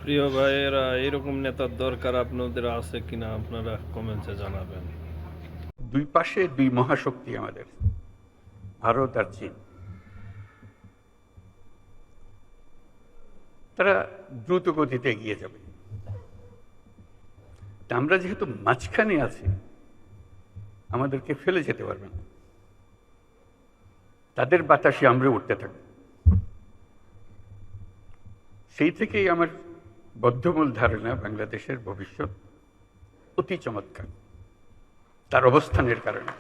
প্রিয় ভাইয়েরা, এরকম নেতার দরকার আপনাদের আছে কিনা আপনারা কমেন্টে জানাবেন। দুই পাশে দুই মহাশক্তি আমাদের, ভারত আর চীন। তারা দ্রুত গতিতে এগিয়ে যাবে। তা আমরা যেহেতু মাঝখানে আছি, আমাদেরকে ফেলে যেতে পারবে না। তাদের বাতাসে আমরা উঠতে থাকব। সেই থেকেই আমার বদ্ধমূল ধারণা বাংলাদেশের ভবিষ্যৎ অতি চমৎকার, তার অবস্থানের কারণে।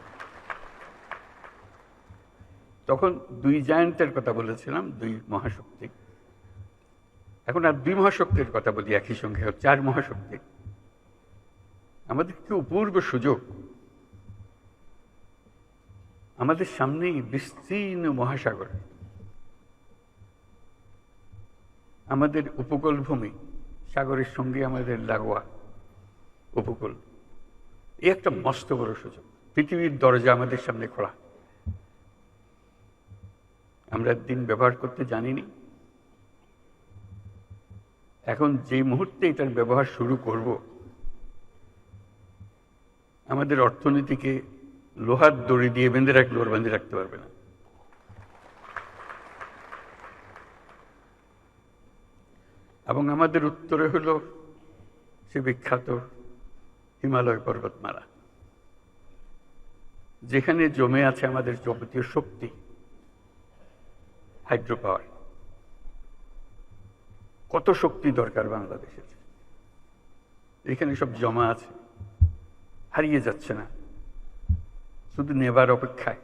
তখন দুই জায়ান্টের কথা বলেছিলাম, দুই মহাশক্তি। এখন আর দুই মহাশক্তির কথা বলি একই সঙ্গে, চার মহাশক্তি। আমাদের কি অপূর্ব সুযোগ! আমাদের সামনেই বিস্তীর্ণ মহাসাগর, আমাদের উপকূল ভূমি, সাগরের সঙ্গে আমাদের লাগোয়া উপকূল। এই একটা মস্ত বড় সুযোগ। পৃথিবীর দরজা আমাদের সামনে খোলা। আমরা দিন ব্যবহার করতে জানিনি। এখন যে মুহূর্তে এটার ব্যবহার শুরু করব, আমাদের অর্থনীতিকে লোহার দড়ি দিয়ে বেঁধে রাখতে পারবে না। এবং আমাদের উত্তরে হলো সে বিখ্যাত হিমালয় পর্বতমালা, যেখানে জমে আছে আমাদের যাবতীয় শক্তি, হাইড্রো পাওয়ার। কত শক্তি দরকার বাংলাদেশের, এখানে সব জমা আছে, হারিয়ে যাচ্ছে না, শুধু নেবার অপেক্ষায়।